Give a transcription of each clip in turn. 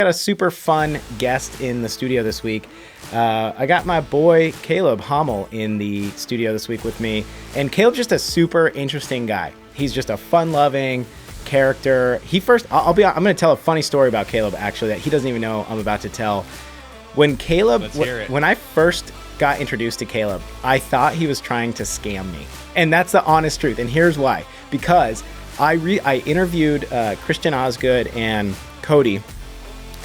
Got a super fun guest in the studio this week. I got my boy Caleb Hommel in the studio this week with me, and Caleb's just a super interesting guy. He's just a fun-loving character. I'm going to tell a funny story about Caleb actually that he doesn't even know I'm about to tell. When I first got introduced to Caleb, I thought he was trying to scam me, and that's the honest truth. And here's why: because I interviewed Christian Osgood and Cody.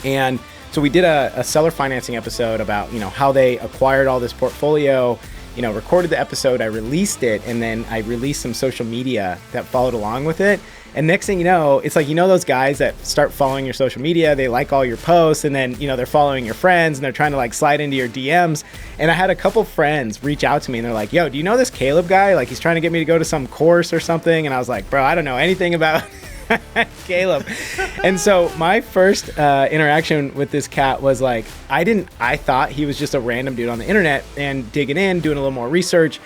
And so we did a seller financing episode about, how they acquired all this portfolio, recorded the episode, I released it, and then I released some social media that followed along with it. And next thing you know, it's like, those guys that start following your social media, they like all your posts, and then, they're following your friends, and they're trying to slide into your DMs. And I had a couple friends reach out to me, and they're like, yo, do you know this Caleb guy? Like, he's trying to get me to go to some course or something. And I was like, bro, I don't know anything about Caleb. And so my first interaction with this cat was I thought he was just a random dude on the internet, and digging in, doing a little more research,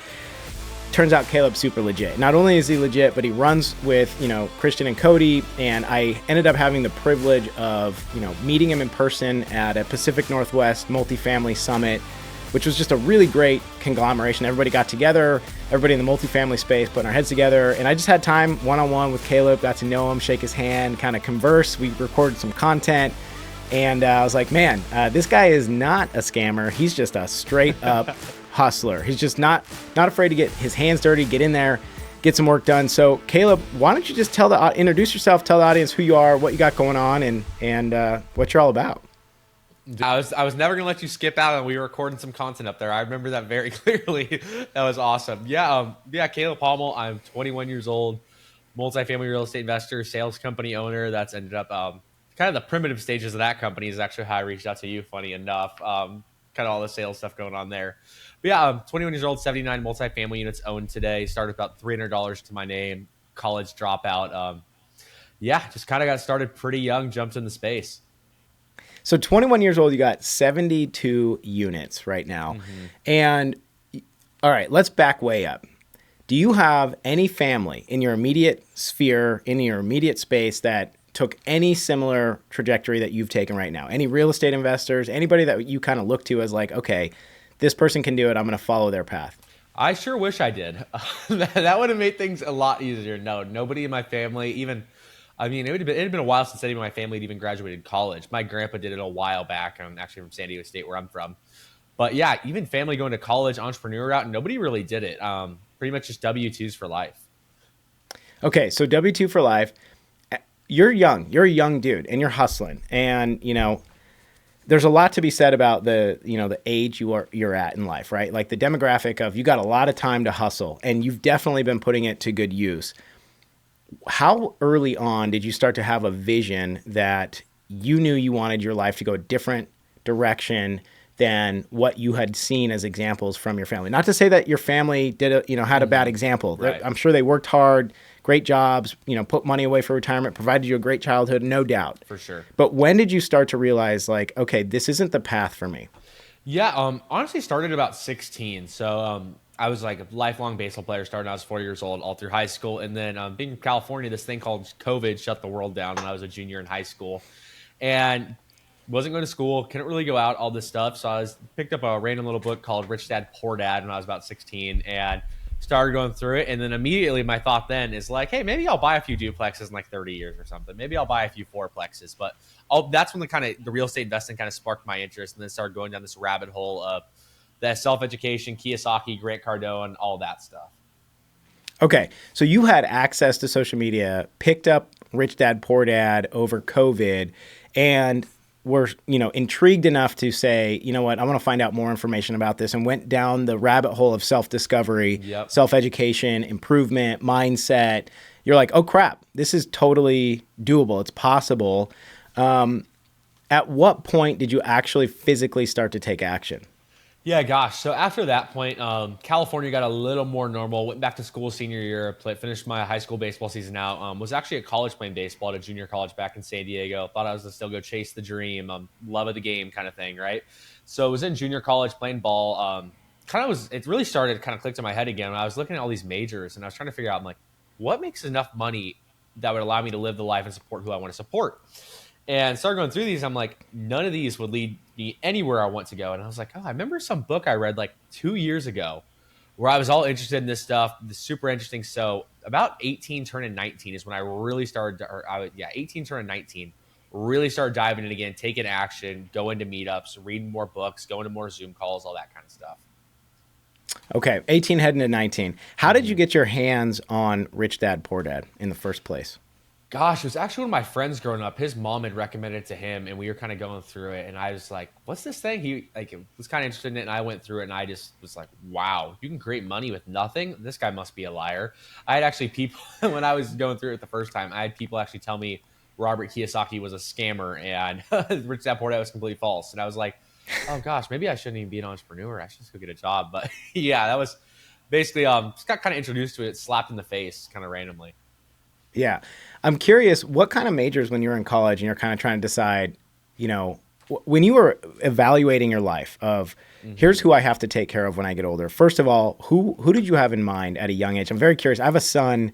turns out Caleb's super legit. Not only is he legit, but he runs with, Christian and Cody, and I ended up having the privilege of, meeting him in person at a Pacific Northwest multifamily summit, which was just a really great conglomeration. Everybody got together, everybody in the multifamily space, putting our heads together. And I just had time one-on-one with Caleb, got to know him, shake his hand, kind of converse. We recorded some content. And I was like, man, this guy is not a scammer. He's just a straight up hustler. He's just not afraid to get his hands dirty, get in there, get some work done. So Caleb, why don't you just introduce yourself, tell the audience who you are, what you got going on, and what you're all about. I was never gonna let you skip out, and we were recording some content up there. I remember that very clearly. That was awesome. Yeah, Caleb Hommel. I'm 21 years old, multifamily real estate investor, sales company owner. That's ended up kind of the primitive stages of that company is actually how I reached out to you. Funny enough, kind of all the sales stuff going on there. But yeah, I'm 21 years old, 79 multifamily units owned today. Started with about $300 to my name. College dropout. Just kind of got started pretty young. Jumped in the space. So 21 years old, you got 72 units right now. Mm-hmm. And all right, let's back way up. Do you have any family in your immediate sphere, in your immediate space that took any similar trajectory that you've taken right now? Any real estate investors, anybody that you kind of look to as like, okay, this person can do it, I'm going to follow their path? I sure wish I did. That would have made things a lot easier. No, nobody in my family, it had been a while since anybody in my family had even graduated college. My grandpa did it a while back. I'm actually from San Diego State, where I'm from. But yeah, even family going to college, entrepreneur route, nobody really did it. Pretty much just W-2s for life. Okay, so W-2 for life. You're young. You're a young dude, and you're hustling. And, there's a lot to be said about the age you're at in life, right? Like the demographic of you got a lot of time to hustle, and you've definitely been putting it to good use. How early on did you start to have a vision that you knew you wanted your life to go a different direction than what you had seen as examples from your family? Not to say that your family had a bad example. Right. I'm sure they worked hard, great jobs, put money away for retirement, provided you a great childhood, no doubt. For sure. But when did you start to realize okay, this isn't the path for me? Yeah, honestly started about 16. So I was like a lifelong baseball player starting when I was 4 years old, all through high school. And then being from California, this thing called COVID shut the world down when I was a junior in high school. And wasn't going to school, couldn't really go out, all this stuff. So I picked up a random little book called Rich Dad, Poor Dad when I was about 16 and started going through it. And then immediately my thought then is like, hey, maybe I'll buy a few duplexes in like 30 years or something. Maybe I'll buy a few fourplexes. But that's when the real estate investing kind of sparked my interest, and then started going down this rabbit hole of the self-education, Kiyosaki, Grant Cardone, all that stuff. Okay, so you had access to social media, picked up Rich Dad, Poor Dad over COVID, and were intrigued enough to say, you know what, I want to find out more information about this, and went down the rabbit hole of self-discovery, Yep. Self-education, improvement, mindset. You're like, oh crap, this is totally doable. It's possible. At what point did you actually physically start to take action? Yeah, gosh. So after that point, California got a little more normal. Went back to school senior year, finished my high school baseball season out. Was actually at college playing baseball at a junior college back in San Diego. Thought I was to still go chase the dream, love of the game kind of thing, right? So I was in junior college playing ball. It really started kind of clicked in my head again when I was looking at all these majors, and I was trying to figure out, I'm like, what makes enough money that would allow me to live the life and support who I want to support? And started going through these. I'm like, none of these would lead me anywhere I want to go. And I was like, oh, I remember some book I read like 2 years ago where I was all interested in this stuff. This super interesting. So about 18 turning 19 is when I really started, 18 turning 19, really started diving in again, taking action, going to meetups, reading more books, going to more Zoom calls, all that kind of stuff. Okay, 18 heading to 19. How did you get your hands on Rich Dad, Poor Dad in the first place? Gosh, it was actually one of my friends growing up. His mom had recommended it to him, and we were kind of going through it. And I was like, "What's this thing?" He was kind of interested in it, and I went through it, and I just was like, "Wow, you can create money with nothing? This guy must be a liar." I had actually people when I was going through it the first time. I had people actually tell me Robert Kiyosaki was a scammer and Rich Dad Poor Dad was completely false, and I was like, "Oh gosh, maybe I shouldn't even be an entrepreneur. I should just go get a job." But yeah, that was basically just got kind of introduced to it, slapped in the face, kind of randomly. Yeah. I'm curious, what kind of majors when you were in college and you're kind of trying to decide, when you were evaluating your life of here's who I have to take care of when I get older. First of all, who did you have in mind at a young age? I'm very curious. I have a son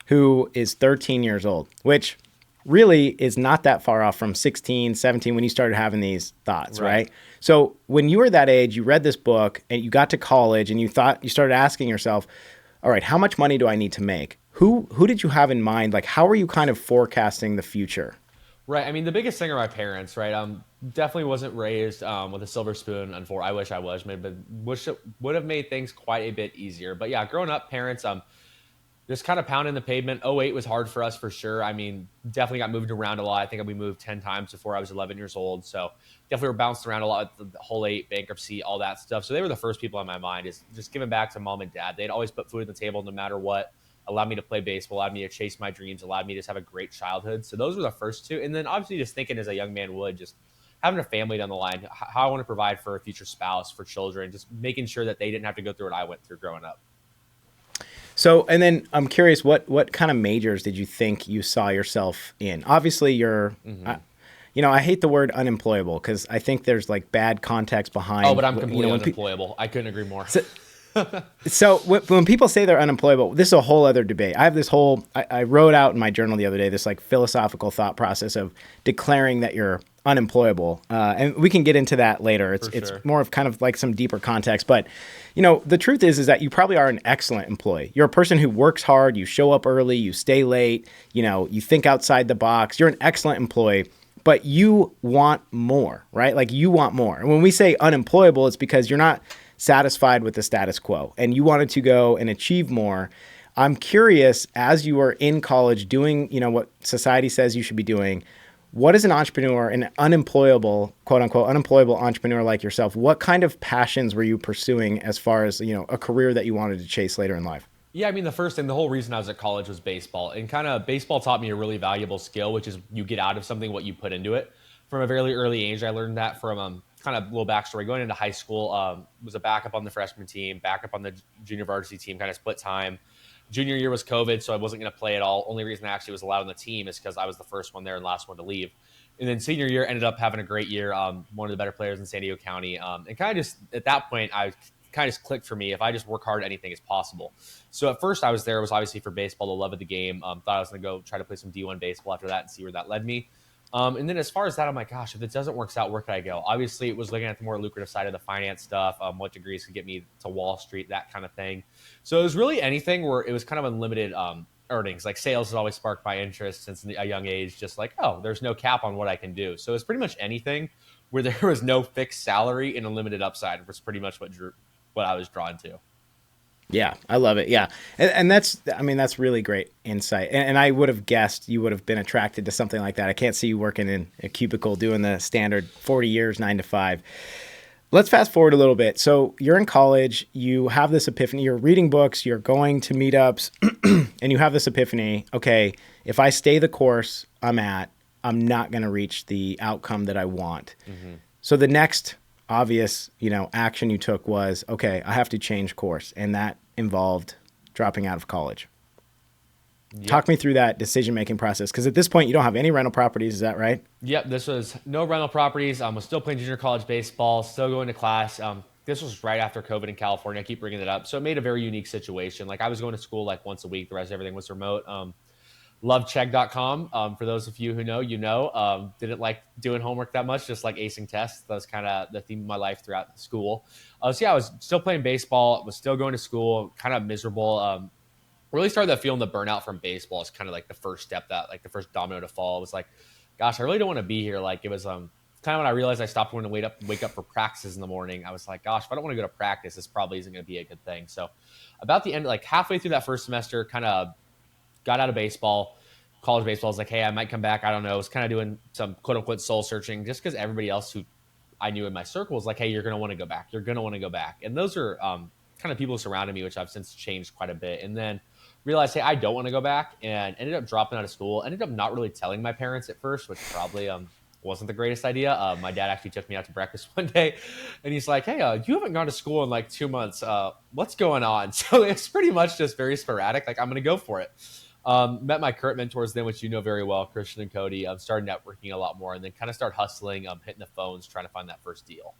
who is 13 years old, which really is not that far off from 16, 17 when you started having these thoughts, right? So when you were that age, you read this book and you got to college and you started asking yourself, all right, how much money do I need to make? Who did you have in mind? Like, how are you kind of forecasting the future? Right. I mean, the biggest thing are my parents, right? Definitely wasn't raised with a silver spoon. Unfortunately, I wish I was, but would have made things quite a bit easier. But yeah, growing up, parents, just kind of pounding the pavement. '08 was hard for us for sure. I mean, definitely got moved around a lot. I think we moved 10 times before I was 11 years old. So definitely were bounced around a lot with the whole '08 bankruptcy, all that stuff. So they were the first people on my mind is just giving back to mom and dad. They'd always put food on the table no matter what, allowed me to play baseball, allowed me to chase my dreams, allowed me to just have a great childhood. So those were the first two. And then obviously just thinking as a young man would, just having a family down the line, how I want to provide for a future spouse, for children, just making sure that they didn't have to go through what I went through growing up. So, and then I'm curious, what kind of majors did you think you saw yourself in? Obviously, you're, I hate the word unemployable because I think there's like bad context behind. Oh, but I'm completely unemployable. I couldn't agree more. So when people say they're unemployable, this is a whole other debate. I have this I wrote out in my journal the other day, this like philosophical thought process of declaring that you're unemployable. And we can get into that later. It's more of kind of like some deeper context. But, the truth is that you probably are an excellent employee. You're a person who works hard. You show up early. You stay late. You think outside the box. You're an excellent employee. But you want more, right? Like you want more. And when we say unemployable, it's because you're not satisfied with the status quo and you wanted to go and achieve more. I'm curious, as you were in college doing, what society says you should be doing, what is an entrepreneur, an unemployable, quote unquote, unemployable entrepreneur like yourself? What kind of passions were you pursuing as far as, a career that you wanted to chase later in life? Yeah, I mean, the first thing, the whole reason I was at college was baseball. And kind of baseball taught me a really valuable skill, which is you get out of something what you put into it. From a very early age, I learned that from kind of a little backstory. Going into high school, was a backup on the freshman team, backup on the junior varsity team, kind of split time. Junior year was COVID, so I wasn't going to play at all. Only reason I actually was allowed on the team is because I was the first one there and last one to leave. And then senior year, ended up having a great year, one of the better players in San Diego County. And kind of just at that point, I kind of just clicked for me. If I just work hard, anything is possible. So at first I was there, was obviously for baseball, the love of the game. Thought I was going to go try to play some D1 baseball after that and see where that led me. And then as far as that, I'm like, gosh, if it doesn't work out, where could I go? Obviously, it was looking at the more lucrative side of the finance stuff, what degrees could get me to Wall Street, that kind of thing. So it was really anything where it was kind of unlimited earnings. Like sales has always sparked my interest since a young age, just like, oh, there's no cap on what I can do. So it's pretty much anything where there was no fixed salary and a limited upside was pretty much what I was drawn to. Yeah, I love it. Yeah. And that's really great insight. And I would have guessed you would have been attracted to something like that. I can't see you working in a cubicle doing the standard 40 years, 9 to 5. Let's fast forward a little bit. So you're in college, you have this epiphany, you're reading books, you're going to meetups, and you have this epiphany. Okay, if I stay the course I'm not going to reach the outcome that I want. Mm-hmm. So the next obvious, action you took was, okay, I have to change course. And that involved dropping out of college. Yep. Talk me through that decision-making process. Because at this point, you don't have any rental properties. Is that right? Yep. This was no rental properties. I was still playing junior college baseball, still going to class. This was right after COVID in California. I keep bringing it up. So it made a very unique situation. Like I was going to school like once a week. The rest of everything was remote. Lovechegg.com. For those of you who know, didn't like doing homework that much, just like acing tests. That was kind of the theme of my life throughout school. So yeah, I was still playing baseball, was still going to school, kind of miserable. Really started feeling the burnout from baseball is kind of like the first step, that like the first domino to fall. It was like, gosh, I really don't want to be here. Like it was kind of when I realized I stopped wanting to wake up for practices in the morning. I was like, gosh, if I don't want to go to practice, this probably isn't going to be a good thing. So about the end, like halfway through that first semester, kind of got out of baseball, college baseball. I was like, hey, I might come back. I don't know. I was kind of doing some quote unquote soul searching just because everybody else who I knew in my circle was like, hey, you're going to want to go back. You're going to want to go back. And those are kind of people who surrounded me, which I've since changed quite a bit. And then realized, hey, I don't want to go back, and ended up dropping out of school. Ended up not really telling my parents at first, which probably wasn't the greatest idea. My dad actually took me out to breakfast one day, and he's like, hey, you haven't gone to school in like 2 months. What's going on? So it's pretty much just very sporadic. Like, I'm going to go for it. Met my current mentors then, which you know very well, Christian and Cody. Started networking a lot more, and then kind of start hustling, hitting the phones, trying to find that first deal.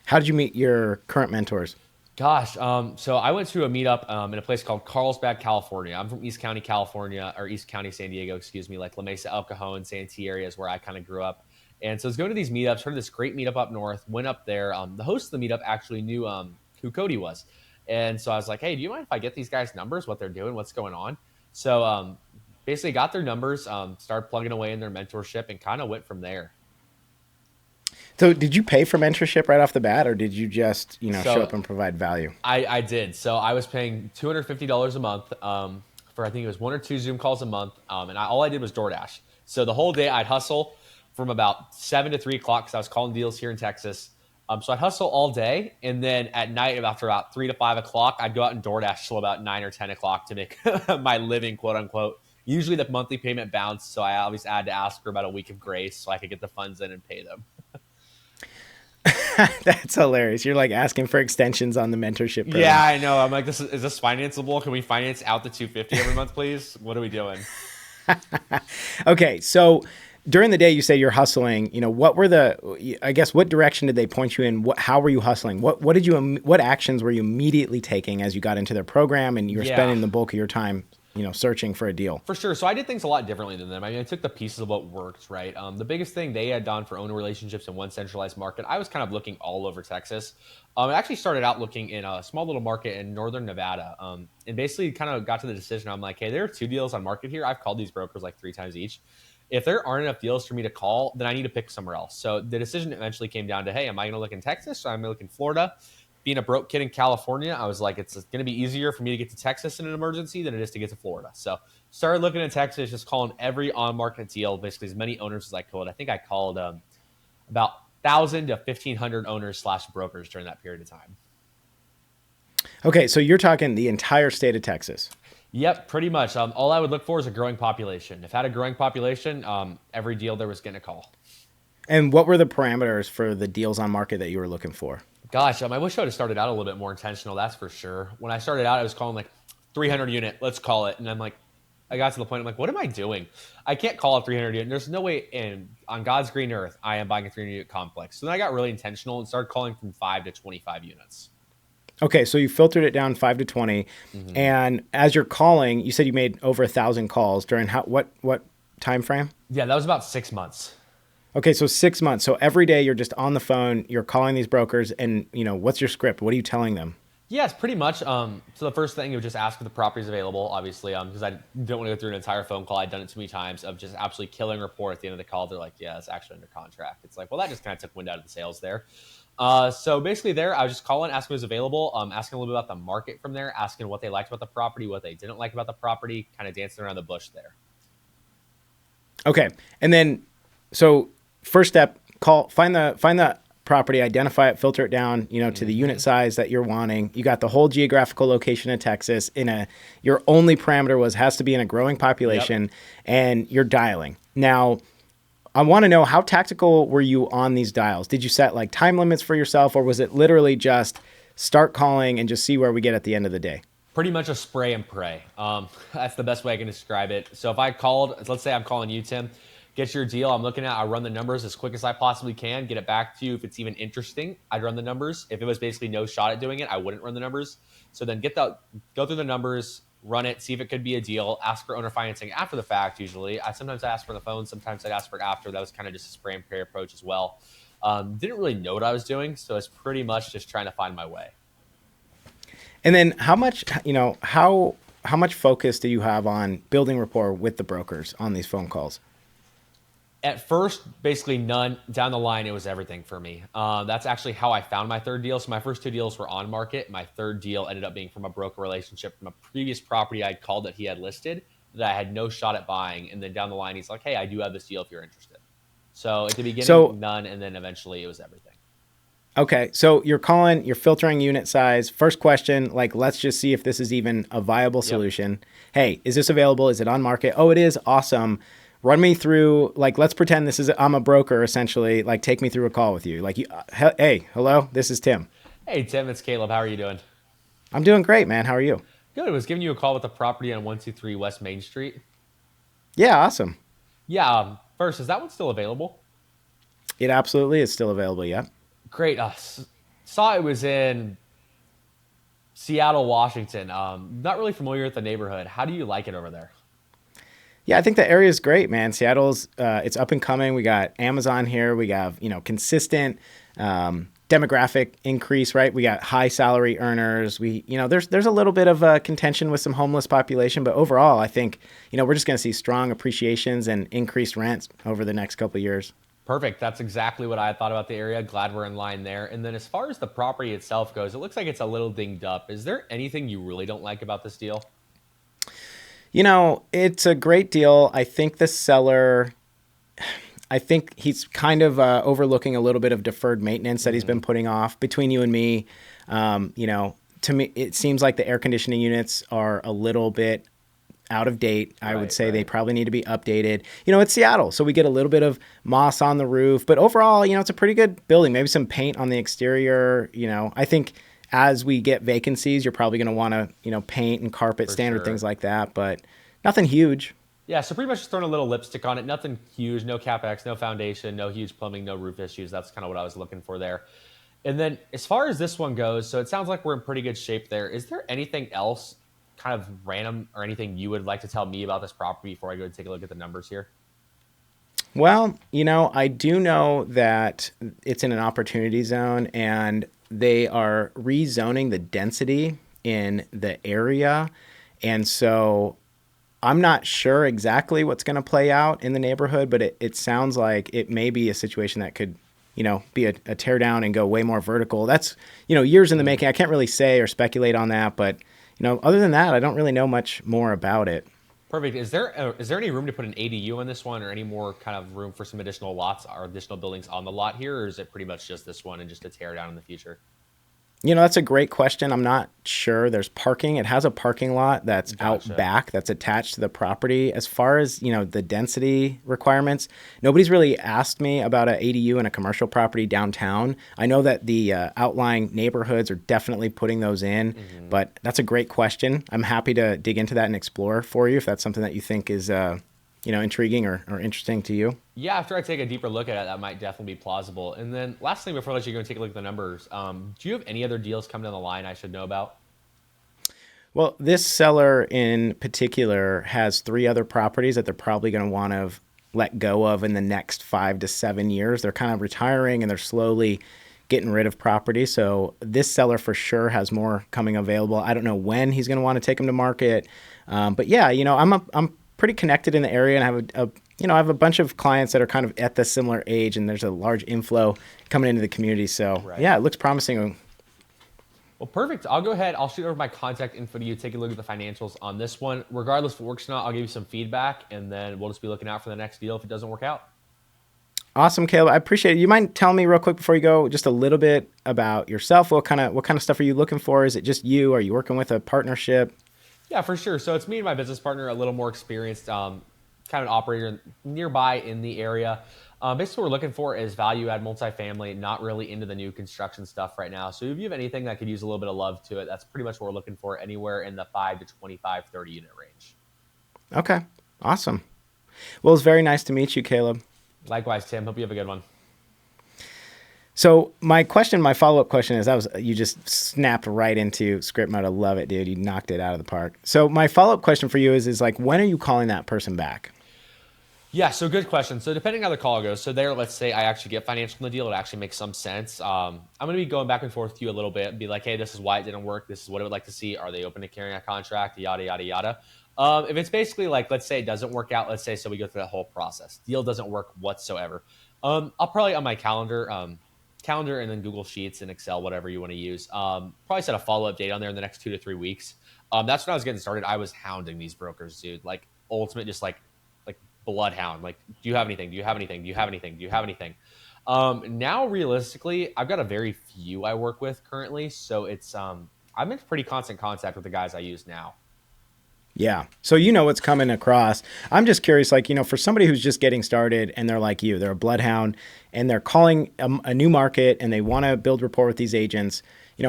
How did you meet your current mentors? Gosh, so I went to a meetup in a place called Carlsbad, California. I'm from East County, California, or East County, San Diego, excuse me, like La Mesa, El Cajon, Santee areas where I kind of grew up. And so I was going to these meetups, heard of this great meetup up north, went up there. The host of the meetup actually knew who Cody was. And so I was like, hey, do you mind if I get these guys' numbers, what they're doing, what's going on? So basically got their numbers, started plugging away in their mentorship, and kind of went from there. So did you pay for mentorship right off the bat, or did you just, show up and provide value? I did. So I was paying $250 a month for, I think it was 1 or 2 Zoom calls a month. And all I did was DoorDash. So the whole day I'd hustle from about 7 to 3 o'clock because I was calling deals here in Texas. So I'd hustle all day. And then at night, after about 3 to 5 o'clock, I'd go out and DoorDash till about 9 or 10 o'clock to make my living, quote unquote. Usually the monthly payment bounced. So I always had to ask for about a week of grace so I could get the funds in and pay them. That's hilarious. You're like asking for extensions on the mentorship program. Yeah, I know. I'm like, is this financeable? Can we finance out the $250 every month, please? What are we doing? Okay, so during the day, you say you're hustling. What were what direction did they point you in? How were you hustling? What actions were you immediately taking as you got into their program and you were spending the bulk of your time searching for a deal? For sure. So I did things a lot differently than them. I mean, I took the pieces of what worked, right? The biggest thing they had done for owner relationships in one centralized market, I was kind of looking all over Texas. I actually started out looking in a small little market in northern Nevada, and basically kind of got to the decision. I'm like, hey, there are 2 deals on market here. I've called these brokers like 3 times each. If there aren't enough deals for me to call, then I need to pick somewhere else. So the decision eventually came down to, hey, am I going to look in Texas or am I going to look in Florida? Being a broke kid in California, I was like, it's going to be easier for me to get to Texas in an emergency than it is to get to Florida. So started looking at Texas, just calling every on-market deal, basically as many owners as I could. I think I called about 1,000 to 1,500 owners / brokers during that period of time. Okay, so you're talking the entire state of Texas. Yep, pretty much. All I would look for is a growing population. If I had a growing population, every deal there was getting a call. And what were the parameters for the deals on market that you were looking for? Gosh, I wish I would have started out a little bit more intentional, that's for sure. When I started out, I was calling like 300 unit, let's call it. And I'm like, I got to the point, I'm like, what am I doing? I can't call a 300 unit. There's no way on God's green earth, I am buying a 300 unit complex. So then I got really intentional and started calling from 5 to 25 units. Okay, so you filtered it down 5 to 20. Mm-hmm. And as you're calling, you said you made over 1,000 calls during what time frame? Yeah, that was about 6 months. Okay, so 6 months. So every day you're just on the phone, you're calling these brokers, and what's your script? What are you telling them? Yes, pretty much. So the first thing, you would just ask if the property is available, obviously, because I don't want to go through an entire phone call. I'd done it too many times of just absolutely killing rapport at the end of the call. They're like, yeah, it's actually under contract. It's like, well, that just kind of took wind out of the sails there. So basically there, I was just calling, asking who's available, asking a little bit about the market from there, asking what they liked about the property, what they didn't like about the property, kind of dancing around the bush there. Okay, and then so first step, find the property, identify it, filter it down, to the unit size that you're wanting. You got the whole geographical location of Texas your only parameter has to be in a growing population. Yep. And you're dialing. Now, I want to know, how tactical were you on these dials? Did you set like time limits for yourself, or was it literally just start calling and just see where we get at the end of the day? Pretty much a spray and pray. That's the best way I can describe it. So if I called, let's say I'm calling you, Tim, get your deal. I'm looking at, I run the numbers as quick as I possibly can, get it back to you. If it's even interesting, I'd run the numbers. If it was basically no shot at doing it, I wouldn't run the numbers. So then go through the numbers, run it, see if it could be a deal, ask for owner financing after the fact. Usually I sometimes ask for the phone, sometimes I'd ask for it after. That was kind of just a spray and pray approach as well. Didn't really know what I was doing, so it's pretty much just trying to find my way. And then how much focus do you have on building rapport with the brokers on these phone calls? At first, basically none. Down the line, it was everything for me. That's actually how I found my third deal. So my first two deals were on market. My third deal ended up being from a broker relationship from a previous property I'd called that he had listed that I had no shot at buying. And then down the line, he's like, hey, I do have this deal if you're interested. So at the So beginning, none. And then eventually it was everything. okay, so you're filtering unit size. First question, like, let's just see if this is even a viable solution. Hey, is this available? Is it on market? Oh, it is. Awesome. Run me through, like, let's pretend I'm a broker, essentially. Like, take me through a call with you. Like, hey, hello, this is Tim. Hey, Tim, it's Caleb. How are you doing? I'm doing great, man. How are you? Good. I was giving you a call with the property on 123 West Main Street. Yeah, awesome. Yeah. First, is that one still available? It absolutely is still available, yeah. Great. Saw it was in Seattle, Washington. Not really familiar with the neighborhood. How do you like it over there? Yeah, I think the area is great, man. Seattle's it's up and coming. We got Amazon here. We have consistent demographic increase, right? We got high salary earners. There's a little bit of contention with some homeless population, but overall, I think we're just going to see strong appreciations and increased rents over the next couple of years. Perfect. That's exactly what I thought about the area. Glad we're in line there. And then as far as the property itself goes, it looks like it's a little dinged up. Is there anything you really don't like about this deal? It's a great deal. I think the seller, I think he's kind of overlooking a little bit of deferred maintenance that he's been putting off. Between you and me, to me, it seems like the air conditioning units are a little bit out of date. I would say they probably need to be updated. It's Seattle, so we get a little bit of moss on the roof, but overall, it's a pretty good building. Maybe some paint on the exterior. I think as we get vacancies, you're probably going to want to, paint and carpet standard things like that, but nothing huge. Yeah, so pretty much just throwing a little lipstick on it. Nothing huge, no CapEx, no foundation, no huge plumbing, no roof issues. That's kind of what I was looking for there. And then as far as this one goes, so it sounds like we're in pretty good shape there. Is there anything else kind of random or anything you would like to tell me about this property before I go and take a look at the numbers here? Well, I do know that it's in an opportunity zone and they are rezoning the density in the area. And so I'm not sure exactly what's going to play out in the neighborhood, but it sounds like it may be a situation that could, be a tear down and go way more vertical. That's, years in the making. I can't really say or speculate on that, but other than that, I don't really know much more about it. Perfect. Is there any room to put an ADU on this one, or any more kind of room for some additional lots or additional buildings on the lot here, or is it pretty much just this one and just a tear down in the future? That's a great question. I'm not sure. There's parking. It has a parking lot that's out back that's attached to the property. As far as, the density requirements, nobody's really asked me about an ADU in a commercial property downtown. I know that the outlying neighborhoods are definitely putting those in, but that's a great question. I'm happy to dig into that and explore for you if that's something that you think is intriguing or interesting to you. Yeah, after I take a deeper look at it, that might definitely be plausible. And then last thing before I let you go and take a look at the numbers, do you have any other deals coming down the line I should know about? Well, this seller in particular has 3 other properties that they're probably going to want to let go of in the next 5 to 7 years. They're kind of retiring and they're slowly getting rid of property. So this seller for sure has more coming available. I don't know when he's going to want to take them to market. But yeah, I'm pretty connected in the area, and I have a bunch of clients that are kind of at the similar age, and there's a large inflow coming into the community. So yeah, it looks promising. Well, perfect. I'll go ahead. I'll shoot over my contact info to you. Take a look at the financials on this one. Regardless if it works or not, I'll give you some feedback, and then we'll just be looking out for the next deal if it doesn't work out. Awesome, Caleb. I appreciate it. You mind telling me real quick before you go just a little bit about yourself? What kind of stuff are you looking for? Is it just you? Are you working with a partnership? Yeah, for sure. So it's me and my business partner, a little more experienced, kind of an operator nearby in the area. Basically, what we're looking for is value-add multifamily, not really into the new construction stuff right now. So if you have anything that could use a little bit of love to it, that's pretty much what we're looking for, anywhere in the 5 to 25, 30 unit range. Okay, awesome. Well, it's very nice to meet you, Caleb. Likewise, Tim. Hope you have a good one. So my follow-up question is, you just snapped right into script mode. I love it, dude. You knocked it out of the park. So my follow-up question for you is like, when are you calling that person back? Yeah, so good question. So depending on how the call goes, so there, let's say I actually get financial in the deal, it actually makes some sense. I'm going to be going back and forth with you a little bit and be like, hey, this is why it didn't work. This is what I would like to see. Are they open to carrying a contract? Yada, yada, yada. If it's basically like, let's say it doesn't work out, let's say, so we go through that whole process. Deal doesn't work whatsoever. I'll probably on my calendar and then Google Sheets and Excel, whatever you want to use, probably set a follow-up date on there in the next 2 to 3 weeks. That's when I was getting started. I was hounding these brokers, dude, like ultimate, just like bloodhound. Like, do you have anything? Do you have anything? Do you have anything? Do you have anything? Now, realistically, I've got a very few I work with currently. So it's, I'm in pretty constant contact with the guys I use now. Yeah. So you know what's coming across. I'm just curious, like, for somebody who's just getting started and they're like you, they're a bloodhound and they're calling a new market and they want to build rapport with these agents,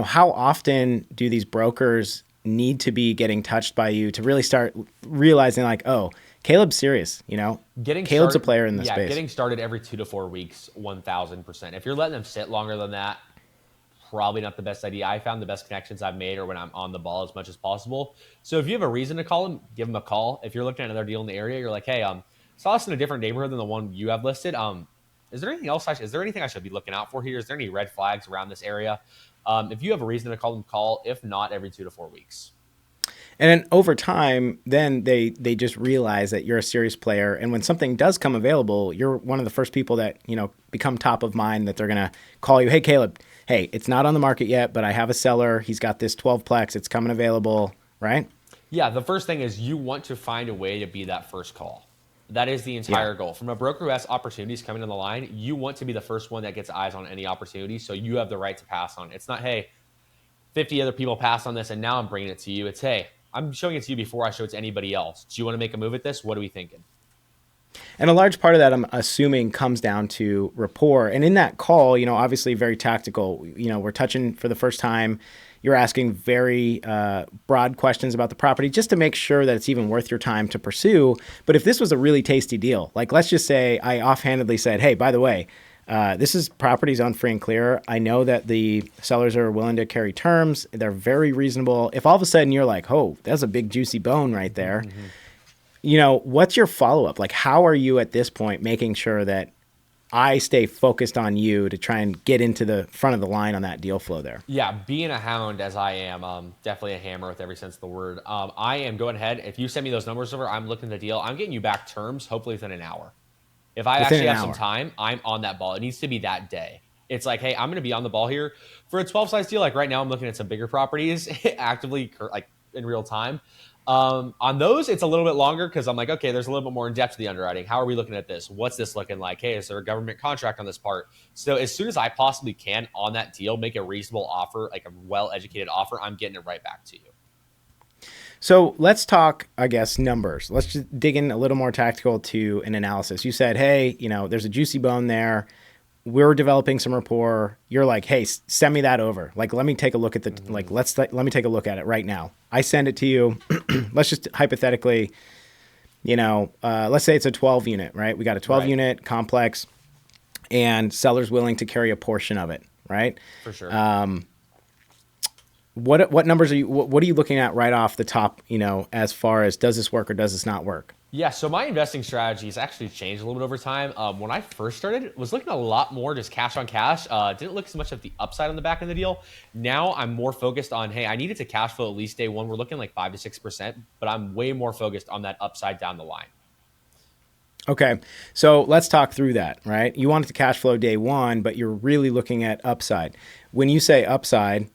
how often do these brokers need to be getting touched by you to really start realizing like, oh, Caleb's serious, Caleb's a player in the space. Getting started every 2 to 4 weeks, 1,000%. If you're letting them sit longer than that, probably not the best idea. I found the best connections I've made are when I'm on the ball as much as possible. So if you have a reason to call them, give them a call. If you're looking at another deal in the area, you're like, hey, saw us in a different neighborhood than the one you have listed. Is there anything else? Is there anything I should be looking out for here? Is there any red flags around this area? If you have a reason to call them, call. If not, every 2 to 4 weeks. And then over time, then they just realize that you're a serious player. And when something does come available, you're one of the first people that, become top of mind, that they're going to call you. Hey, Caleb, hey, it's not on the market yet, but I have a seller. He's got this 12-plex. It's coming available, right? Yeah, the first thing is you want to find a way to be that first call. That is the entire goal. From a broker who has opportunities coming in the line, you want to be the first one that gets eyes on any opportunity, so you have the right to pass on. It's not, hey, 50 other people passed on this, and now I'm bringing it to you. It's, hey, I'm showing it to you before I show it to anybody else. Do you want to make a move at this? What are we thinking? And a large part of that, I'm assuming, comes down to rapport. And in that call, obviously very tactical. We're touching for the first time. You're asking very broad questions about the property just to make sure that it's even worth your time to pursue. But if this was a really tasty deal, like let's just say I offhandedly said, hey, by the way, this is property zone free and clear. I know that the sellers are willing to carry terms. They're very reasonable. If all of a sudden you're like, oh, that's a big juicy bone right there. What's your follow-up? Like, how are you at this point making sure that I stay focused on you to try and get into the front of the line on that deal flow there? Yeah, being a hound as I am, definitely a hammer with every sense of the word. I am going ahead. If you send me those numbers over, I'm looking at the deal. I'm getting you back terms, hopefully within an hour. If I actually have some time, I'm on that ball. It needs to be that day. It's like, hey, I'm going to be on the ball here. For a 12-size deal, like right now, I'm looking at some bigger properties actively, like in real time. On those, it's a little bit longer because I'm like, okay, there's a little bit more in depth to the underwriting. How are we looking at this? What's this looking like? Hey, is there a government contract on this part? So as soon as I possibly can on that deal, make a reasonable offer, like a well-educated offer, I'm getting it right back to you. So let's talk, I guess, numbers. Let's just dig in a little more tactical to an analysis. You said, hey, there's a juicy bone there. We're developing some rapport. You're like, hey, send me that over. Like, let me take a look at let me take a look at it right now. I send it to you. Let's just hypothetically, let's say it's a 12 unit, right? We got a 12 unit complex and seller's willing to carry a portion of it, right? For sure. What numbers are you, what are you looking at right off the top, as far as does this work or does this not work? Yeah, so my investing strategy has actually changed a little bit over time. When I first started, was looking a lot more just cash on cash. Didn't look as much at the upside on the back end of the deal. Now I'm more focused on, hey, I needed to cash flow at least day one. We're looking like 5 to 6%, but I'm way more focused on that upside down the line. Okay, so let's talk through that, right? You want it to cash flow day one, but you're really looking at upside. When you say upside,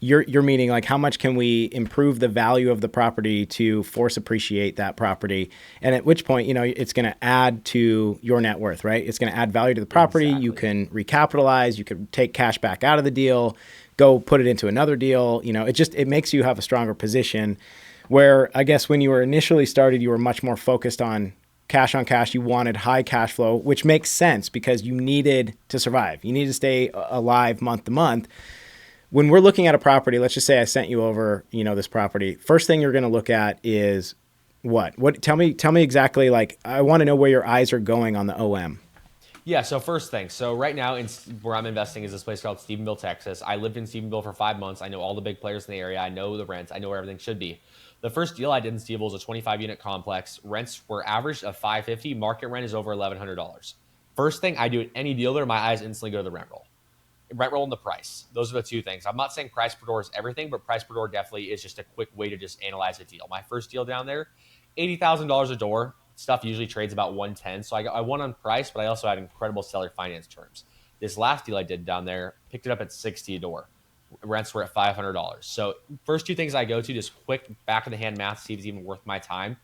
you're meaning like how much can we improve the value of the property to force appreciate that property, and at which point it's going to add to your net worth, right? It's going to add value to the property. Exactly. You can recapitalize. You can take cash back out of the deal, go put it into another deal. It makes you have a stronger position. Where I guess when you were initially started, you were much more focused on cash on cash. You wanted high cash flow, which makes sense because you needed to survive. You needed to stay alive month to month. When we're looking at a property, let's just say I sent you over, this property. First thing you're going to look at is what? Tell me exactly. Like, I want to know where your eyes are going on the OM. Yeah, so first thing. So right now, where I'm investing is this place called Stephenville, Texas. I lived in Stephenville for 5 months. I know all the big players in the area. I know the rents. I know where everything should be. The first deal I did in Stephenville was a 25-unit complex. Rents were averaged of 550. Market rent is over $1,100. First thing I do at any deal there, my eyes instantly go to the rent roll. Rent roll and the price. Those are the two things. I'm not saying price per door is everything, but price per door definitely is just a quick way to just analyze a deal. My first deal down there, $80,000 a door. Stuff usually trades about 110. So I won on price, but I also had incredible seller finance terms. This last deal I did down there, picked it up at 60 a door. Rents were at $500. So first two things I go to, just quick back of the hand math, see if it's even worth my time.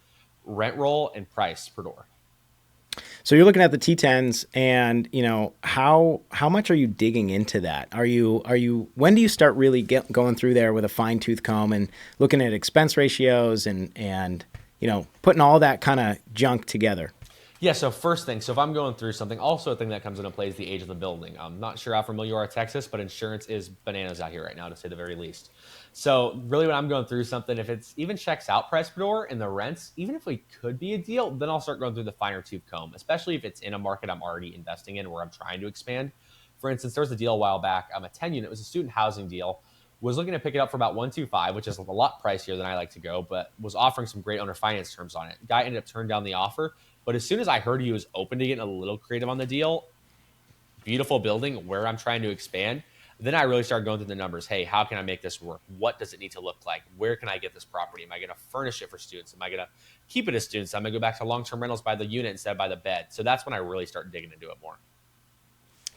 Rent roll and price per door. So you're looking at the T10s, and how much are you digging into that? Are you when do you start really going through there with a fine tooth comb and looking at expense ratios and putting all that kind of junk together? Yeah, so first thing, so if I'm going through something, also a thing that comes into play is the age of the building. I'm not sure how familiar you are with Texas, but insurance is bananas out here right now, to say the very least. So really when I'm going through something, if it's even checks out price per door and the rents, even if we could be a deal, then I'll start going through the finer tooth comb, especially if it's in a market I'm already investing in where I'm trying to expand. For instance, there was a deal a while back, a 10-unit, it was a student housing deal, was looking to pick it up for about 125, which is a lot pricier than I like to go, but was offering some great owner finance terms on it. Guy ended up turning down the offer. But as soon as I heard he was open to getting a little creative on the deal, beautiful building where I'm trying to expand, then I really started going through the numbers. Hey, how can I make this work? What does it need to look like? Where can I get this property? Am I going to furnish it for students? Am I going to keep it as students? I'm going to go back to long-term rentals by the unit instead of by the bed. So that's when I really start digging into it more.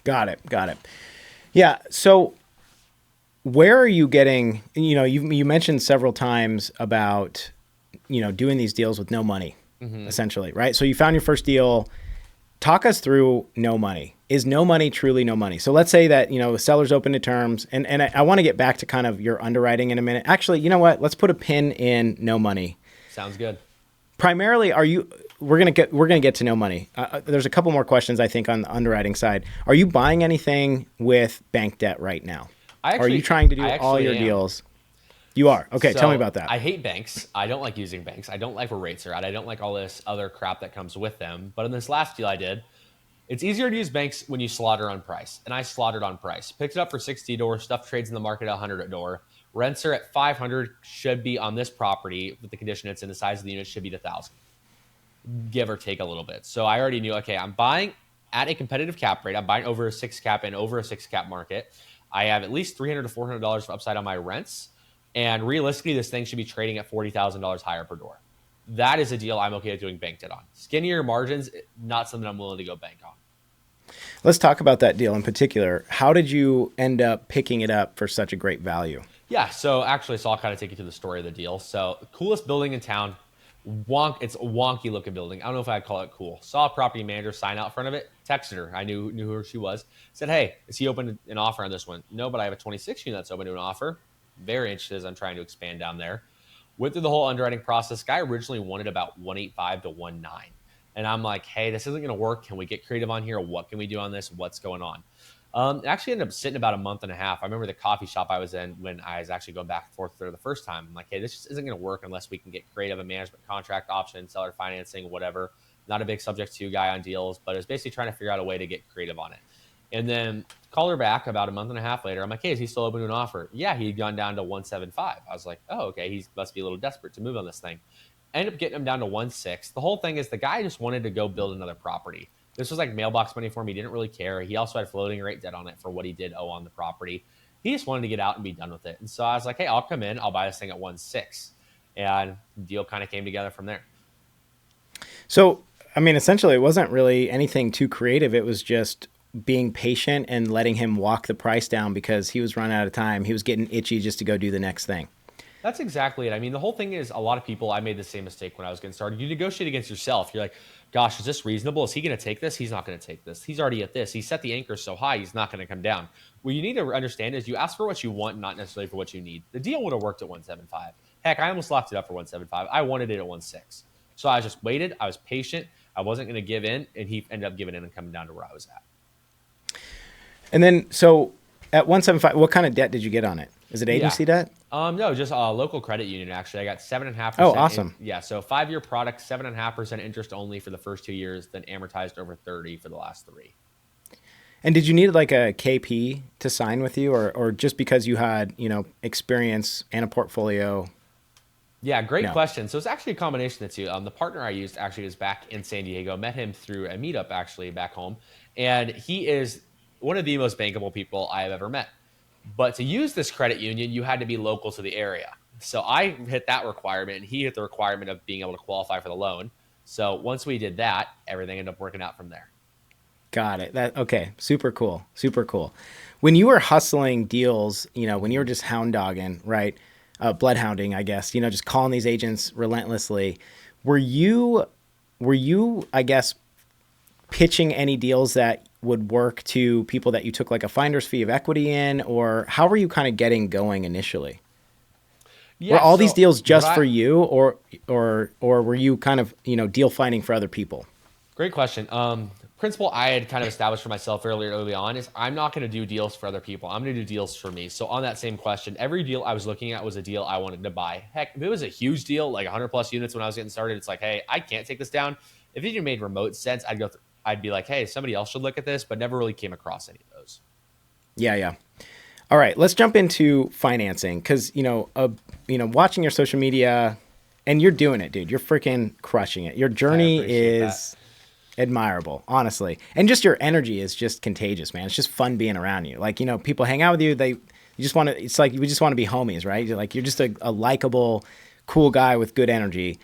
Got it. Yeah. So where are you getting, you mentioned several times about, doing these deals with no money. Essentially, right? So you found your first deal. Talk us through no money. Is no money truly no money? So let's say that, the seller's open to terms, and I want to get back to kind of your underwriting in a minute. Actually, you know what? Let's put a pin in no money. Sounds good. Primarily, we're gonna get to no money. There's a couple more questions I think on the underwriting side. Are you buying anything with bank debt right now? Are you trying to do all your deals? You are? Okay, so tell me about that. I hate banks. I don't like using banks. I don't like where rates are at. I don't like all this other crap that comes with them. But in this last deal I did, it's easier to use banks when you slaughter on price. And I slaughtered on price. Picked it up for 60 a door. Stuff trades in the market at 100 a door. Rents are at 500, should be on this property with the condition it's in, the size of the unit should be 1,000. Give or take a little bit. So I already knew, okay, I'm buying at a competitive cap rate. I'm buying over a 6 cap and over a 6 cap market. I have at least $300 to $400 of upside on my rents. And realistically, this thing should be trading at $40,000 higher per door. That is a deal I'm okay at doing bank debt on. Skinnier margins, not something I'm willing to go bank on. Let's talk about that deal in particular. How did you end up picking it up for such a great value? Yeah, so I'll kind of take you to the story of the deal. So coolest building in town. It's a wonky looking building. I don't know if I'd call it cool. Saw a property manager sign out front of it, texted her. I knew who she was. Said, hey, is he open to an offer on this one? No, but I have a 26 unit that's open to an offer. Very interested as I'm trying to expand down there. Went through the whole underwriting process. Guy originally wanted about 185 to 19. And I'm like, hey, this isn't going to work. Can we get creative on here? What can we do on this? What's going on? It actually ended up sitting about a month and a half. I remember the coffee shop I was in when I was actually going back and forth there the first time. I'm like, hey, this just isn't going to work unless we can get creative, a management contract option, seller financing, whatever. Not a big subject to guy on deals, but it's basically trying to figure out a way to get creative on it. And then call her back about a month and a half later. I'm like, hey, is he still open to an offer? Yeah, he'd gone down to 175. I was like, oh, okay, he must be a little desperate to move on this thing. Ended up getting him down to 1.6. The whole thing is the guy just wanted to go build another property. This was like mailbox money for him. He didn't really care. He also had floating rate debt on it for what he did owe on the property. He just wanted to get out and be done with it. And so I was like, hey, I'll come in. I'll buy this thing at 1.6. And the deal kind of came together from there. So, I mean, essentially, it wasn't really anything too creative. It was just being patient and letting him walk the price down because he was running out of time. He was getting itchy just to go do the next thing. That's exactly it. I mean, the whole thing is a lot of people, I made the same mistake when I was getting started. You negotiate against yourself. You're like, gosh, is this reasonable? Is he going to take this? He's not going to take this. He's already at this. He set the anchor so high, he's not going to come down. What you need to understand is you ask for what you want, not necessarily for what you need. The deal would have worked at 175. Heck, I almost locked it up for 175. I wanted it at 1.6. So I just waited. I was patient. I wasn't going to give in. And he ended up giving in and coming down to where I was at. And then, so at 175, what kind of debt did you get on it? Is it agency debt? No, just a local credit union, actually. I got 7.5%. Oh, awesome. So 5-year product, 7.5% interest only for the first 2 years, then amortized over 30 for the last 3. And did you need like a KP to sign with you, or just because you had, experience and a portfolio? Yeah, great No. question. So it's actually a combination of the two. The partner I used actually was back in San Diego. Met him through a meetup actually back home, and he is one of the most bankable people I have ever met. But to use this credit union, you had to be local to the area. So I hit that requirement, and he hit the requirement of being able to qualify for the loan. So once we did that, everything ended up working out from there. Got it. Okay. Super cool. Super cool. When you were hustling deals, when you were just hound dogging, right? Bloodhounding, I guess, just calling these agents relentlessly. Were you, I guess, pitching any deals that would work to people that you took like a finder's fee of equity in, or how were you kind of getting going initially? Yeah. Were all these So deals what just for you, or were you kind of, deal finding for other people? Great question. Principle I had kind of established for myself early on is I'm not going to do deals for other people. I'm going to do deals for me. So on that same question, every deal I was looking at was a deal I wanted to buy. Heck, if it was a huge deal, like 100 plus units when I was getting started, it's like, hey, I can't take this down. If it even made remote sense, I'd be like, hey, somebody else should look at this, but never really came across any of those. Yeah, yeah. All right, let's jump into financing because watching your social media, and you're doing it, dude. You're freaking crushing it. Your journey is admirable, honestly, and just your energy is just contagious, man. It's just fun being around you. Like, people hang out with you. You just want to. It's like we just want to be homies, right? You're just a likable, cool guy with good energy.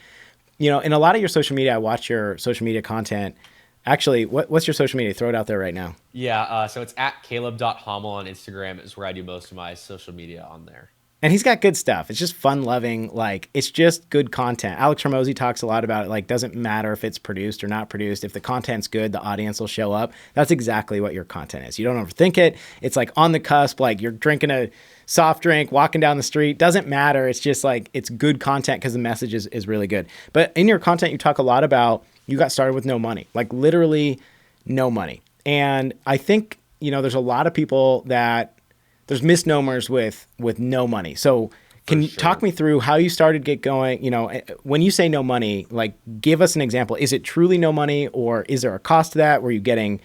In a lot of your social media, I watch your social media content. Actually, what's your social media? Throw it out there right now. Yeah, so it's at caleb.hommel on Instagram is where I do most of my social media on there. And he's got good stuff. It's just fun loving. Like, it's just good content. Alex Hormozy talks a lot about it. Like, doesn't matter if it's produced or not produced. If the content's good, the audience will show up. That's exactly what your content is. You don't overthink it. It's like on the cusp, like you're drinking a soft drink, walking down the street. Doesn't matter. It's just like, it's good content because the message is really good. But in your content, you talk a lot about you got started with no money, like literally no money. And I think, there's a lot of people that there's misnomers with no money. So can you talk me through how you started get going? When you say no money, like give us an example. Is it truly no money, or is there a cost to that? Were you getting,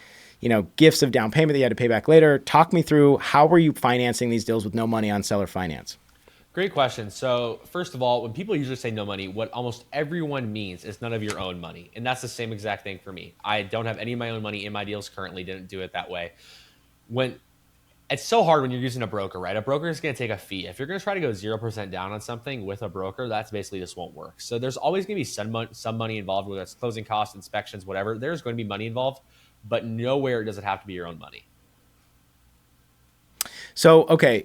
gifts of down payment that you had to pay back later? Talk me through how were you financing these deals with no money on seller finance? Great question. So first of all, when people usually say no money, what almost everyone means is none of your own money. And that's the same exact thing for me. I don't have any of my own money in my deals currently, didn't do it that way. It's so hard when you're using a broker, right? A broker is going to take a fee. If you're going to try to go 0% down on something with a broker, that's basically just won't work. So there's always going to be some money involved, whether it's closing costs, inspections, whatever. There's going to be money involved, but nowhere does it have to be your own money. So, okay,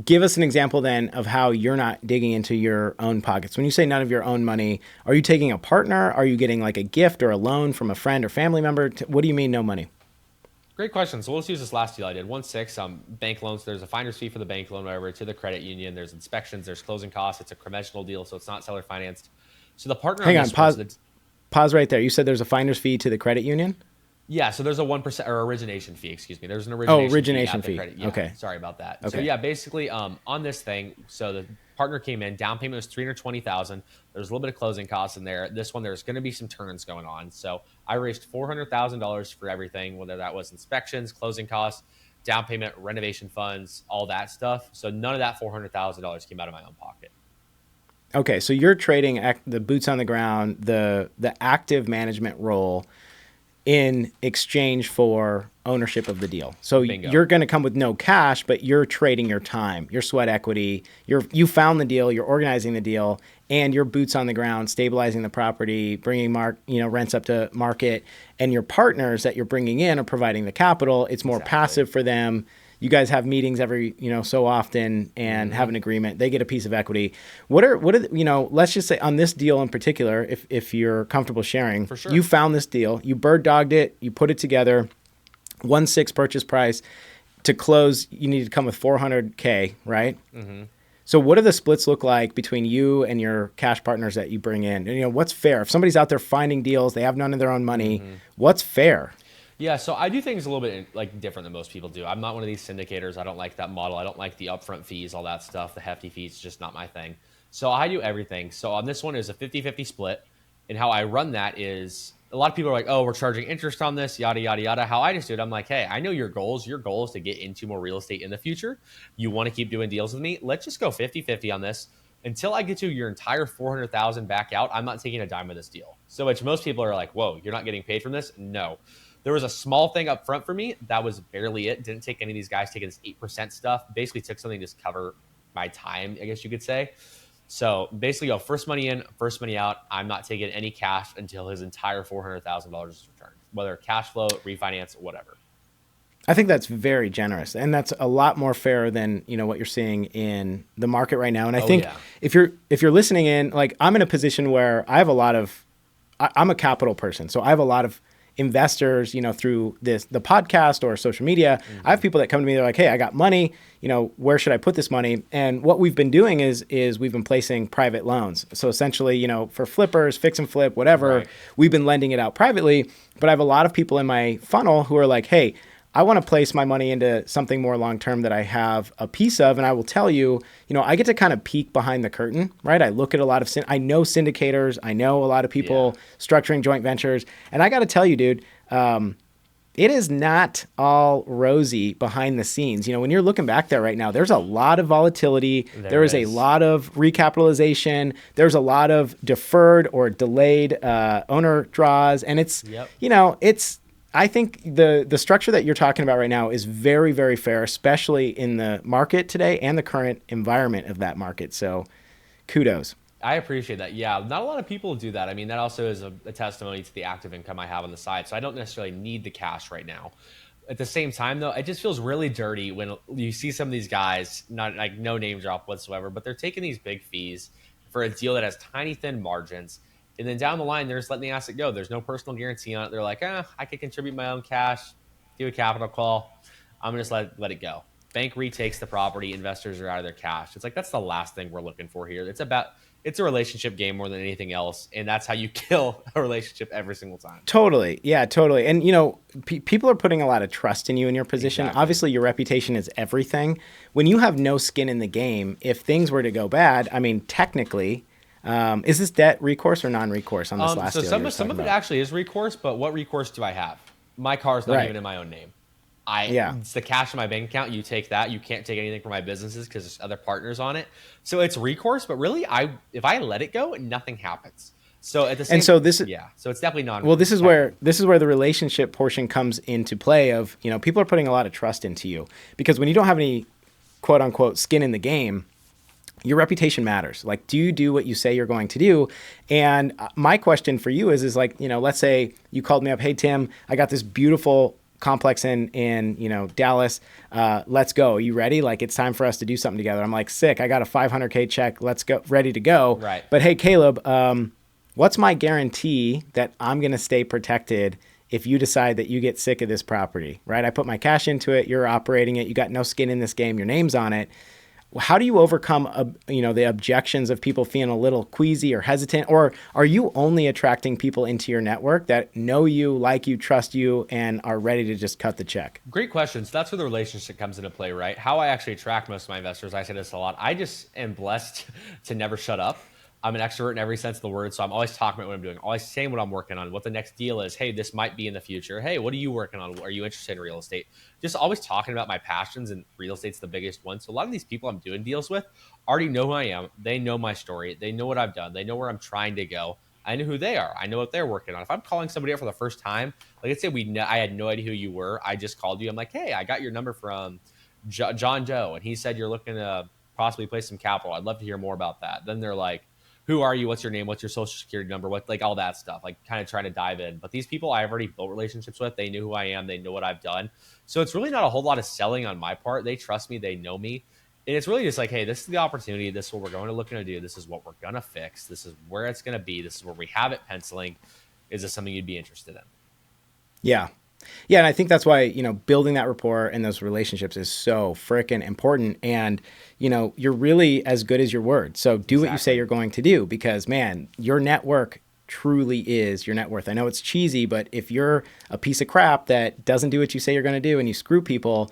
give us an example then of how you're not digging into your own pockets. When you say none of your own money, are you taking a partner? Are you getting like a gift or a loan from a friend or family member? What do you mean no money? Great question. So let's use this last deal I did. 1.6 bank loans. There's a finder's fee for the bank loan, whatever, to the credit union. There's inspections. There's closing costs. It's a conventional deal, so it's not seller financed. So the partner. Hang on. Pause right there. You said there's a finder's fee to the credit union? Yeah, so there's a 1% or origination fee, excuse me. There's an origination fee. Yeah, okay. Sorry about that. Okay. So yeah, basically on this thing, so the partner came in, down payment was $320,000. There's a little bit of closing costs in there. This one, there's going to be some turns going on. So I raised $400,000 for everything, whether that was inspections, closing costs, down payment, renovation funds, all that stuff. So none of that $400,000 came out of my own pocket. Okay, so you're trading the boots on the ground, the active management role in exchange for ownership of the deal. So Bingo. You're going to come with no cash, but you're trading your time, your sweat equity. You found the deal, you're organizing the deal, and your boots on the ground, stabilizing the property, bringing rents up to market, and your partners that you're bringing in are providing the capital. It's more passive for them. You guys have meetings every, so often and have an agreement. They get a piece of equity. What are let's just say on this deal in particular, if you're comfortable sharing, For sure. You found this deal, you bird dogged it, you put it together, 1.6 purchase price. To close, you need to come with $400K, right? Mm-hmm. So what do the splits look like between you and your cash partners that you bring in? And, what's fair? If somebody's out there finding deals, they have none of their own money, what's fair? Yeah, so I do things a little bit different than most people do. I'm not one of these syndicators. I don't like that model. I don't like the upfront fees, all that stuff. The hefty fees, just not my thing. So I do everything. So on this one is a 50-50 split. And how I run that is a lot of people are like, oh, we're charging interest on this, yada, yada, yada. How I just do it, I'm like, hey, I know your goals. Your goal is to get into more real estate in the future. You want to keep doing deals with me. Let's just go 50-50 on this. Until I get you your entire 400,000 back out, I'm not taking a dime of this deal. So which most people are like, whoa, you're not getting paid from this? No. There was a small thing up front for me. That was barely it. Didn't take any of these guys taking this 8% stuff. Basically took something to just cover my time, I guess you could say. So basically, go first money in, first money out. I'm not taking any cash until his entire $400,000 is returned, whether cash flow, refinance, whatever. I think that's very generous, and that's a lot more fair than what you're seeing in the market right now. And I think if you're listening in, like I'm in a position where I have I'm a capital person, so I have a lot of investors, through the podcast or social media. I have people that come to me, they're like, hey, I got money, where should I put this money? And what we've been doing is we've been placing private loans. So essentially, for flippers, fix and flip, whatever, we've been lending it out privately. But I have a lot of people in my funnel who are like, hey, I want to place my money into something more long-term that I have a piece of. And I will tell you, I get to kind of peek behind the curtain, right? I look at a lot of, I know syndicators. I know a lot of people structuring joint ventures. And I got to tell you, dude, it is not all rosy behind the scenes. When you're looking back there right now, there's a lot of volatility. There is a lot of recapitalization. There's a lot of deferred or delayed owner draws. And it's, I think the structure that you're talking about right now is very, very fair, especially in the market today and the current environment of that market. So kudos. I appreciate that. Yeah, not a lot of people do that. I mean, that also is a testimony to the active income I have on the side. So I don't necessarily need the cash right now. At the same time, though, it just feels really dirty when you see some of these guys, not like no name drop whatsoever, but they're taking these big fees for a deal that has tiny, thin margins. And then down the line, they're just letting the asset go. There's no personal guarantee on it. They're like, I could contribute my own cash, do a capital call. I'm going to just let it go. Bank retakes the property. Investors are out of their cash. It's like, that's the last thing we're looking for here. It's a relationship game more than anything else. And that's how you kill a relationship every single time. Totally. Yeah, totally. And, people are putting a lot of trust in you in your position. Exactly. Obviously, your reputation is everything. When you have no skin in the game, if things were to go bad, I mean, technically... is this debt recourse or non-recourse on this last deal? So some of it actually is recourse, but what recourse do I have? My car's not even in my own name. It's the cash in my bank account. You take that. You can't take anything from my businesses because there's other partners on it. So it's recourse, but really, if I let it go, nothing happens. So at the same, so it's definitely non. Well, this is where the relationship portion comes into play. Of people are putting a lot of trust into you, because when you don't have any quote unquote skin in the game, your reputation matters. Like, do you do what you say you're going to do? And my question for you is like, let's say you called me up, hey, Tim, I got this beautiful complex in Dallas. Let's go. Are you ready? Like, it's time for us to do something together. I'm like, sick. I got a $500K check. Let's go. Ready to go. Right. But hey, Caleb, what's my guarantee that I'm going to stay protected if you decide that you get sick of this property, right? I put my cash into it. You're operating it. You got no skin in this game. Your name's on it. How do you overcome, the objections of people feeling a little queasy or hesitant? Or are you only attracting people into your network that know you, like you, trust you, and are ready to just cut the check? Great question. So that's where the relationship comes into play, right? How I actually attract most of my investors, I say this a lot. I just am blessed to never shut up. I'm an extrovert in every sense of the word, so I'm always talking about what I'm doing, always saying what I'm working on, what the next deal is. Hey, this might be in the future. Hey, what are you working on? Are you interested in real estate? Just always talking about my passions, and real estate's the biggest one. So a lot of these people I'm doing deals with already know who I am. They know my story. They know what I've done. They know where I'm trying to go. I know who they are. I know what they're working on. If I'm calling somebody up for the first time, like let's say I had no idea who you were. I just called you. I'm like, hey, I got your number from John Doe, and he said you're looking to possibly place some capital. I'd love to hear more about that. Then they're like, who are you? What's your name? What's your social security number? What, like all that stuff, like kind of trying to dive in. But these people I've already built relationships with. They know who I am. They know what I've done. So it's really not a whole lot of selling on my part. They trust me. They know me. And it's really just like, hey, this is the opportunity. This is what we're going to looking to do. This is what we're going to fix. This is where it's going to be. This is where we have it penciling. Is this something you'd be interested in? Yeah. Yeah, and I think that's why, building that rapport and those relationships is so freaking important. And, you're really as good as your word. So do what you say you're going to do, because, man, your network truly is your net worth. I know it's cheesy, but if you're a piece of crap that doesn't do what you say you're going to do and you screw people,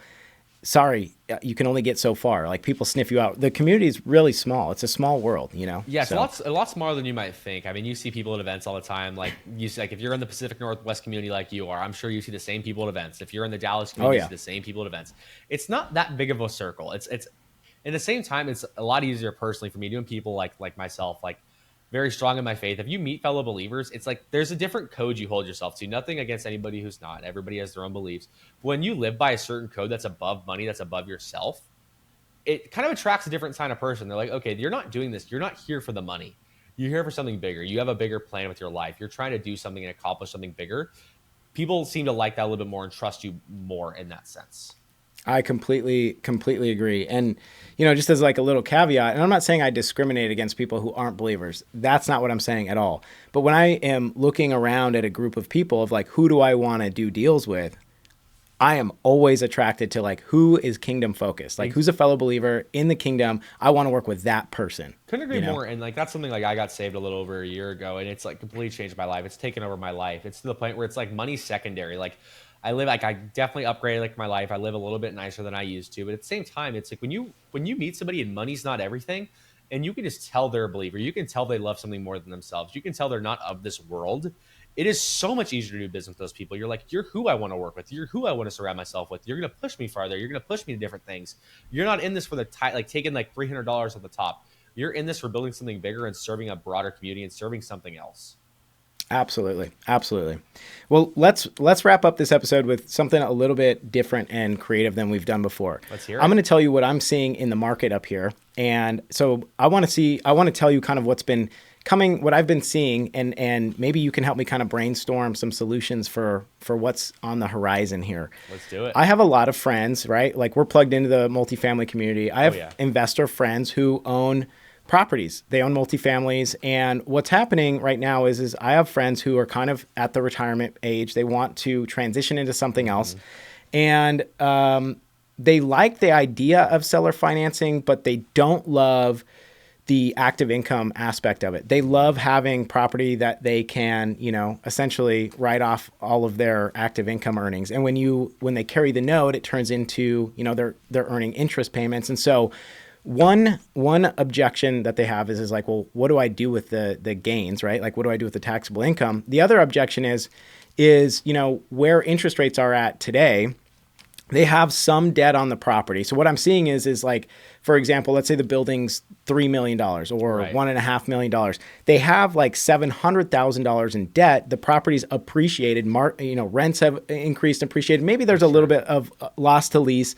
sorry, you can only get so far. Like people sniff you out. The community is really small. It's a small world, you know? Yeah, it's a lot smaller than you might think. I mean, you see people at events all the time. Like you see, like if you're in the Pacific Northwest community like you are, I'm sure you see the same people at events. If you're in the Dallas community, you see the same people at events. It's not that big of a circle. It's at the same time, it's a lot easier personally for me doing people like myself, like very strong in my faith. If you meet fellow believers, it's like there's a different code you hold yourself to. Nothing against anybody who's not. Everybody has their own beliefs. But when you live by a certain code that's above money, that's above yourself, it kind of attracts a different kind of person. They're like, okay, you're not doing this. You're not here for the money. You're here for something bigger. You have a bigger plan with your life. You're trying to do something and accomplish something bigger. People seem to like that a little bit more and trust you more in that sense. I completely agree. And, you know, just as like a little caveat, and I'm not saying I discriminate against people who aren't believers. That's not what I'm saying at all. But when I am looking around at a group of people of like, who do I want to do deals with? I am always attracted to like, who is kingdom focused? Like who's a fellow believer in the kingdom? I want to work with that person. Couldn't agree more. And like, that's something like I got saved a little over a year ago and it's like completely changed my life. It's taken over my life. It's to the point where it's like money's secondary. Like I definitely upgraded like my life. I live a little bit nicer than I used to, but at the same time, it's like when you meet somebody and money's not everything, and you can just tell they're a believer, you can tell they love something more than themselves. You can tell they're not of this world. It is so much easier to do business with those people. You're like, you're who I want to work with. You're who I want to surround myself with. You're going to push me farther. You're going to push me to different things. You're not in this for the like taking like $300 at the top. You're in this for building something bigger and serving a broader community and serving something else. Absolutely. Well, let's wrap up this episode with something a little bit different and creative than we've done before. Let's hear it. I'm going to tell you what I'm seeing in the market up here. And so I want to tell you kind of what's been coming, what I've been seeing, and maybe you can help me kind of brainstorm some solutions for what's on the horizon here. Let's do it. I have a lot of friends, right? Like we're plugged into the multifamily community. I have investor friends who own properties. They own multifamilies. And what's happening right now is I have friends who are kind of at the retirement age. They want to transition into something else. And they like the idea of seller financing, but they don't love the active income aspect of it. They love having property that they can, you know, essentially write off all of their active income earnings. And when they carry the note, it turns into, you know, they're earning interest payments. And so one objection that they have is like, well, what do I do with the gains, right? Like, what do I do with the taxable income? The other objection is, you know, where interest rates are at today, they have some debt on the property. So what I'm seeing is like, for example, let's say the building's $3 million or $1.5 million. They have like $700,000 in debt. The property's appreciated. You know, rents have increased, appreciated. Maybe there's a little bit of loss to lease.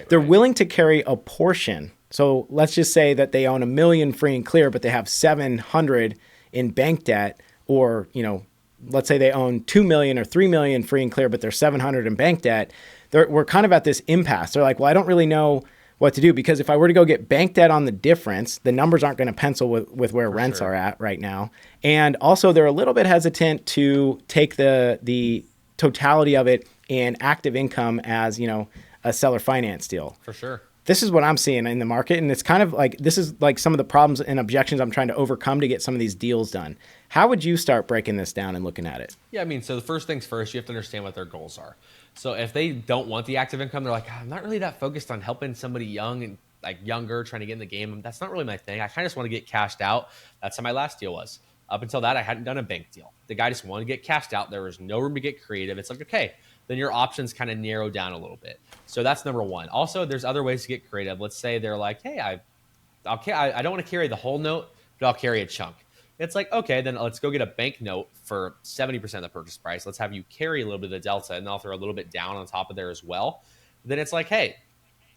They're willing to carry a portion. So let's just say that they own $1 million free and clear, but they have 700 in bank debt, or, you know, let's say they own 2 million or 3 million free and clear, but they're 700 in bank debt. We're kind of at this impasse. They're like, well, I don't really know what to do, because if I were to go get bank debt on the difference, the numbers aren't going to pencil with where rents are at right now. And also they're a little bit hesitant to take the totality of it in active income as, you know, a seller finance deal. For sure. This is what I'm seeing in the market. And it's kind of like, this is like some of the problems and objections I'm trying to overcome to get some of these deals done. How would you start breaking this down and looking at it? Yeah, I mean, so the first things first, you have to understand what their goals are. So if they don't want the active income, they're like, I'm not really that focused on helping somebody young and like younger trying to get in the game. That's not really my thing. I kind of just want to get cashed out. That's how my last deal was. Up until that, I hadn't done a bank deal. The guy just wanted to get cashed out. There was no room to get creative. It's like, okay, then your options kind of narrow down a little bit. So that's number one. Also, there's other ways to get creative. Let's say they're like, hey, I don't want to carry the whole note, but I'll carry a chunk. It's like, okay, then let's go get a bank note for 70% of the purchase price. Let's have you carry a little bit of the delta, and I'll throw a little bit down on top of there as well. Then it's like, hey,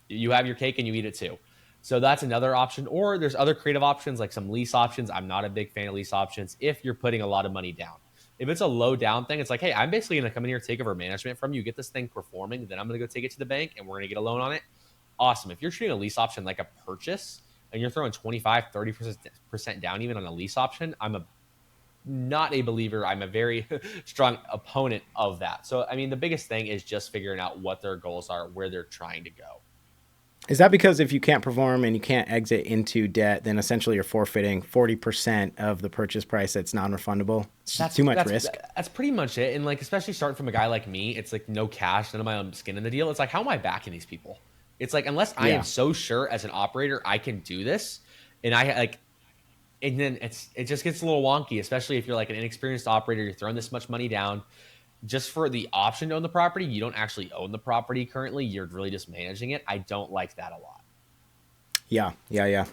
you have your cake and you eat it too. So that's another option. Or there's other creative options, like some lease options. I'm not a big fan of lease options if you're putting a lot of money down. If it's a low down thing, it's like, hey, I'm basically going to come in here, take over management from you, get this thing performing, then I'm going to go take it to the bank and we're going to get a loan on it. Awesome. If you're treating a lease option like a purchase and you're throwing 25, 30% down even on a lease option, I'm not a believer. I'm a very strong opponent of that. So, I mean, the biggest thing is just figuring out what their goals are, where they're trying to go. Is that because if you can't perform and you can't exit into debt, then essentially you're forfeiting 40% of the purchase price that's non-refundable? It's just too much risk. That's pretty much it. And like, especially starting from a guy like me, it's like no cash, none of my own skin in the deal. It's like, how am I backing these people? It's like, unless I Yeah. am so sure as an operator I can do this, and I like, and then it just gets a little wonky, especially if you're like an inexperienced operator, you're throwing this much money down just for the option to own the property. You don't actually own the property currently. You're really just managing it. I don't like that a lot. Yeah. Yeah,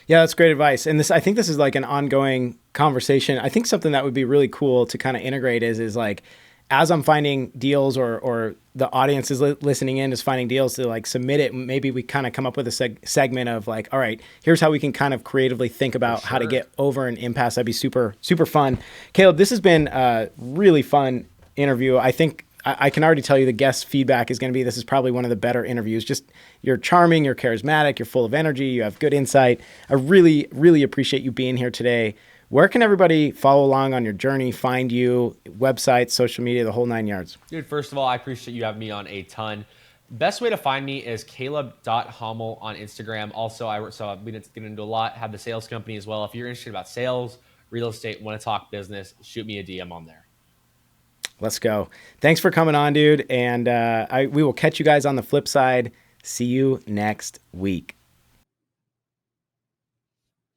that's great advice. And I think this is like an ongoing conversation. I think something that would be really cool to kind of integrate is like, as I'm finding deals, or the audience is listening in is finding deals, to like submit it. Maybe we kind of come up with a segment of like, all right, here's how we can kind of creatively think about how to get over an impasse. That'd be super, super fun. Caleb, this has been a really fun interview. I think I can already tell you the guest feedback is going to be, this is probably one of the better interviews. Just, you're charming, you're charismatic, you're full of energy, you have good insight. I really, really appreciate you being here today. Where can everybody follow along on your journey, find you, website, social media, the whole 9 yards? Dude, first of all, I appreciate you having me on a ton. Best way to find me is caleb.hommel on Instagram. Also, we didn't get into a lot, have the sales company as well. If you're interested about sales, real estate, want to talk business, shoot me a DM on there. Let's go. Thanks for coming on, dude. And we will catch you guys on the flip side. See you next week.